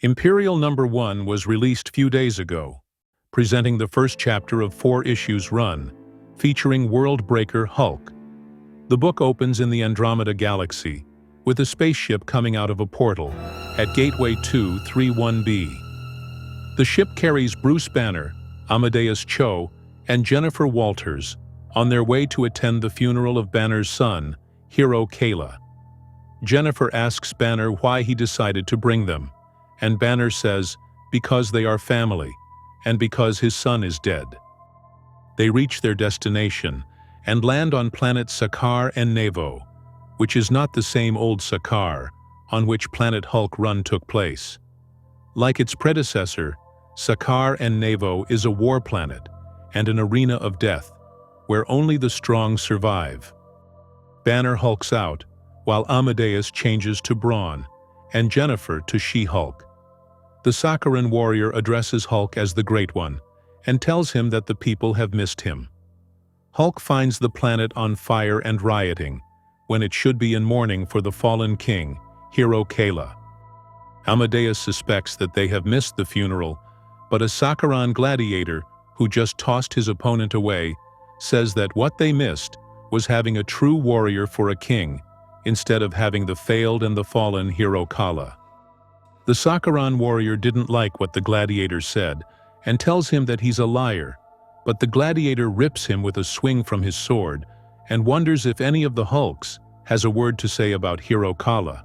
Imperial #1 was released few days ago, presenting the first chapter of 4 issues run, featuring world breaker Hulk. The book opens in the Andromeda Galaxy, with a spaceship coming out of a portal at Gateway 231b. The ship carries Bruce Banner, Amadeus Cho, and Jennifer Walters on their way to attend the funeral of Banner's son, Hero Kala. Jennifer asks Banner why he decided to bring them, and Banner says, because they are family, and because his son is dead. They reach their destination and land on planets Sakaar and Nevo, which is not the same old Sakaar on which Planet Hulk run took place. Like its predecessor, Sakaar and Nevo is a war planet and an arena of death, where only the strong survive. Banner hulks out, while Amadeus changes to Brawn, and Jennifer to She-Hulk. The Sakaaran warrior addresses Hulk as the Great One, and tells him that the people have missed him. Hulk finds the planet on fire and rioting, when it should be in mourning for the fallen king, Hero Kala. Amadeus suspects that they have missed the funeral, but a Sakaaran gladiator, who just tossed his opponent away, says that what they missed was having a true warrior for a king, instead of having the failed and the fallen Hero Kala. The Sakaaran warrior didn't like what the gladiator said, and tells him that he's a liar, but the gladiator rips him with a swing from his sword, and wonders if any of the Hulks has a word to say about Hero Kala.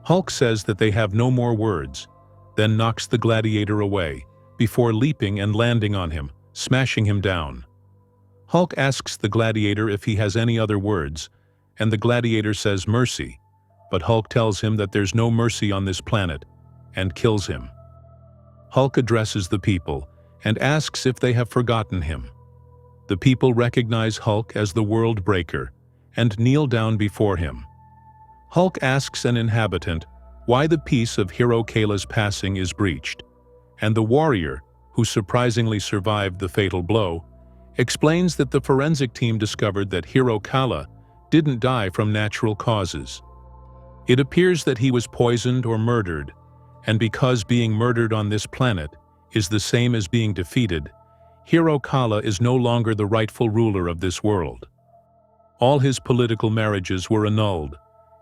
Hulk says that they have no more words, then knocks the gladiator away, before leaping and landing on him, smashing him down. Hulk asks the gladiator if he has any other words, and the gladiator says mercy, but Hulk tells him that there's no mercy on this planet, and kills him. Hulk addresses the people, and asks if they have forgotten him. The people recognize Hulk as the World Breaker, and kneel down before him. Hulk asks an inhabitant why the peace of Hero Kala's passing is breached, and the warrior, who surprisingly survived the fatal blow, explains that the forensic team discovered that Hero Kala didn't die from natural causes. It appears that he was poisoned or murdered, and because being murdered on this planet is the same as being defeated, Hero Kala is no longer the rightful ruler of this world. All his political marriages were annulled,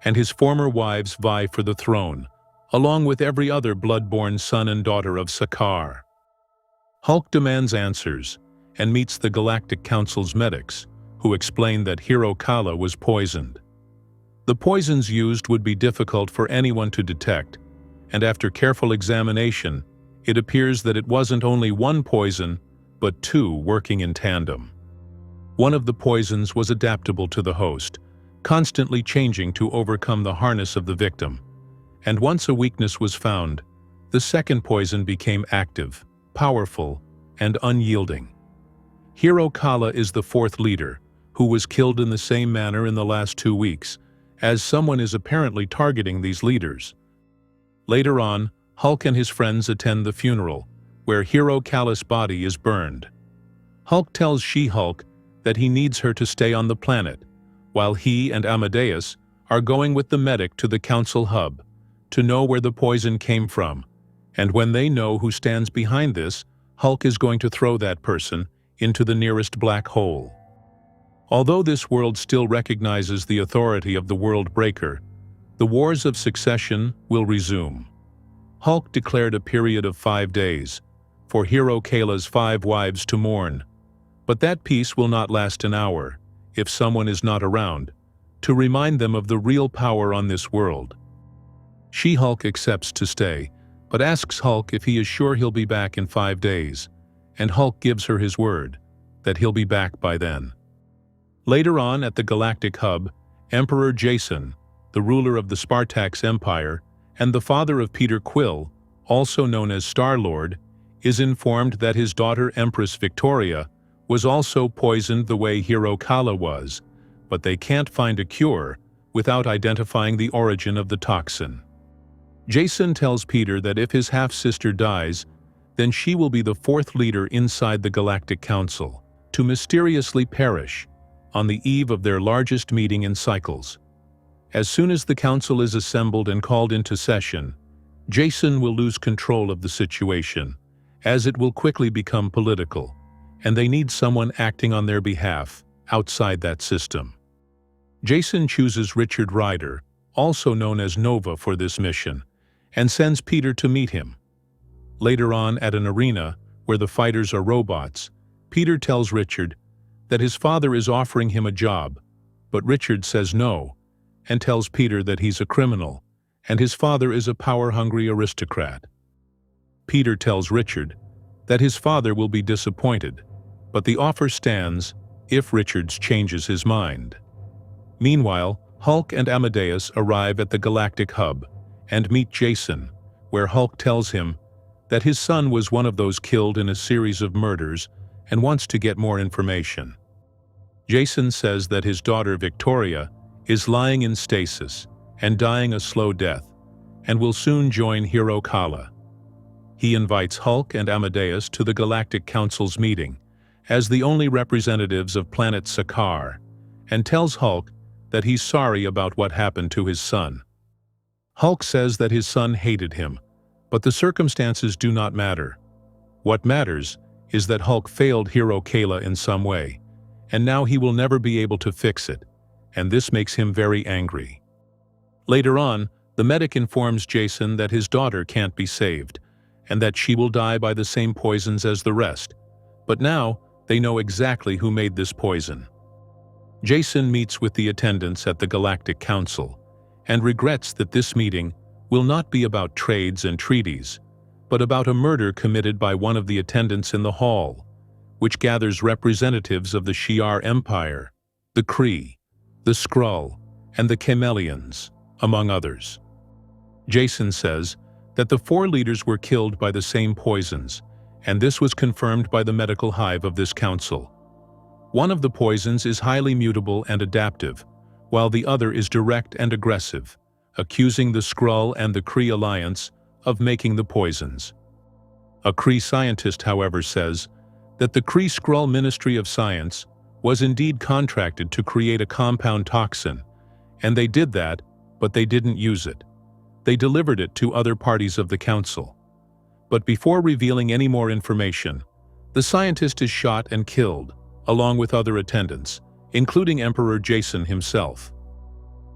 and his former wives vie for the throne, along with every other blood-born son and daughter of Sakaar. Hulk demands answers, and meets the Galactic Council's medics, who explain that Hero Kala was poisoned. The poisons used would be difficult for anyone to detect, and after careful examination, it appears that it wasn't only one poison, but 2 working in tandem. One of the poisons was adaptable to the host, constantly changing to overcome the harness of the victim, and once a weakness was found, the second poison became active, powerful, and unyielding. Hero Kala is the 4th leader, who was killed in the same manner in the last 2 weeks, as someone is apparently targeting these leaders. Later on, Hulk and his friends attend the funeral, where Hero Kala's body is burned. Hulk tells She-Hulk that he needs her to stay on the planet, while he and Amadeus are going with the medic to the council hub to know where the poison came from, and when they know who stands behind this, Hulk is going to throw that person into the nearest black hole. Although this world still recognizes the authority of the World Breaker, the Wars of Succession will resume. Hulk declared a period of 5 days for Hero Kala's 5 wives to mourn, but that peace will not last an hour if someone is not around to remind them of the real power on this world. She-Hulk accepts to stay, but asks Hulk if he is sure he'll be back in 5 days, and Hulk gives her his word that he'll be back by then. Later on at the Galactic Hub, Emperor Jason, the ruler of the Spartax Empire, and the father of Peter Quill, also known as Star-Lord, is informed that his daughter Empress Victoria was also poisoned the way Hero Kala was, but they can't find a cure without identifying the origin of the toxin. Jason tells Peter that if his half-sister dies, then she will be the 4th leader inside the Galactic Council, to mysteriously perish on the eve of their largest meeting in cycles. As soon as the council is assembled and called into session, Jason will lose control of the situation, as it will quickly become political, and they need someone acting on their behalf outside that system. Jason chooses Richard Rider, also known as Nova, for this mission, and sends Peter to meet him. Later on, at an arena where the fighters are robots, Peter tells Richard that his father is offering him a job, but Richard says no, and tells Peter that he's a criminal, and his father is a power-hungry aristocrat. Peter tells Richard that his father will be disappointed, but the offer stands if Richard changes his mind. Meanwhile, Hulk and Amadeus arrive at the galactic hub and meet Jason, where Hulk tells him that his son was one of those killed in a series of murders and wants to get more information. Jason says that his daughter Victoria is lying in stasis and dying a slow death, and will soon join Hero Kala. He invites Hulk and Amadeus to the Galactic Council's meeting as the only representatives of planet Sakaar, and tells Hulk that he's sorry about what happened to his son. Hulk says that his son hated him, but the circumstances do not matter. What matters is that Hulk failed Hero Kala in some way, and now he will never be able to fix it, and this makes him very angry. Later on, the medic informs Jason that his daughter can't be saved, and that she will die by the same poisons as the rest, but now they know exactly who made this poison. Jason meets with the attendants at the Galactic Council, and regrets that this meeting will not be about trades and treaties, but about a murder committed by one of the attendants in the hall, which gathers representatives of the Shi'ar Empire, the Kree, the Skrull, and the Chameleons, among others. Jason says that the 4 leaders were killed by the same poisons, and this was confirmed by the medical hive of this council. One of the poisons is highly mutable and adaptive, while the other is direct and aggressive, accusing the Skrull and the Kree alliance of making the poisons. A Kree scientist, however, says that the Kree-Skrull Ministry of Science was indeed contracted to create a compound toxin, and they did that, but they didn't use it. They delivered it to other parties of the council. But before revealing any more information, the scientist is shot and killed, along with other attendants, including Emperor Jason himself.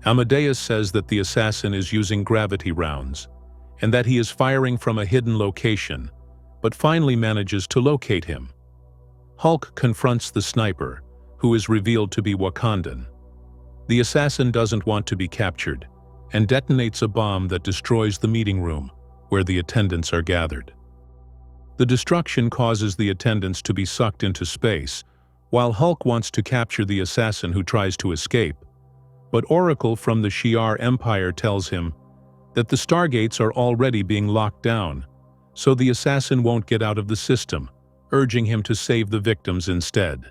Amadeus says that the assassin is using gravity rounds, and that he is firing from a hidden location, but finally manages to locate him. Hulk confronts the sniper, who is revealed to be Wakandan. The assassin doesn't want to be captured, and detonates a bomb that destroys the meeting room, where the attendants are gathered. The destruction causes the attendants to be sucked into space, while Hulk wants to capture the assassin who tries to escape, but Oracle from the Shi'ar Empire tells him that the stargates are already being locked down, so the assassin won't get out of the system, urging him to save the victims instead.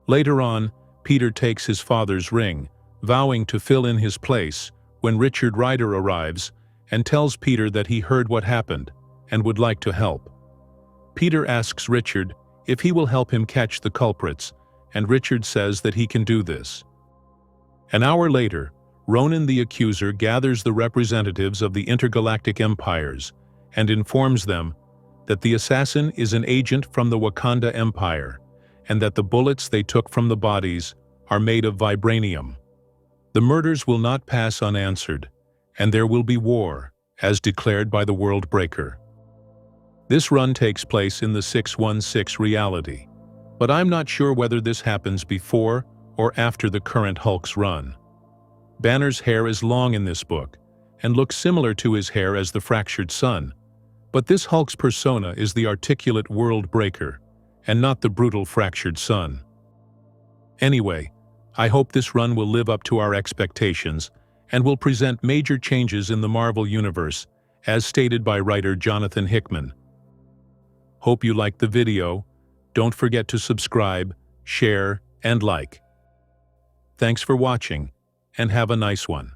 Later on, Peter takes his father's ring, vowing to fill in his place, when Richard Rider arrives and tells Peter that he heard what happened and would like to help. Peter asks Richard if he will help him catch the culprits, and Richard says that he can do this. An hour later, Ronan the Accuser gathers the representatives of the intergalactic empires and informs them that the assassin is an agent from the Wakanda Empire, and that the bullets they took from the bodies are made of vibranium. The murders will not pass unanswered, and there will be war, as declared by the World Breaker. This run takes place in the 616 reality, but I'm not sure whether this happens before or after the current Hulk's run. Banner's hair is long in this book, and looks similar to his hair as the Fractured Sun, but this Hulk's persona is the articulate World Breaker, and not the brutal Fractured Sun. Anyway, I hope this run will live up to our expectations and will present major changes in the Marvel Universe, as stated by writer Jonathan Hickman. Hope you liked the video. Don't forget to subscribe, share, and like. Thanks for watching, and have a nice one.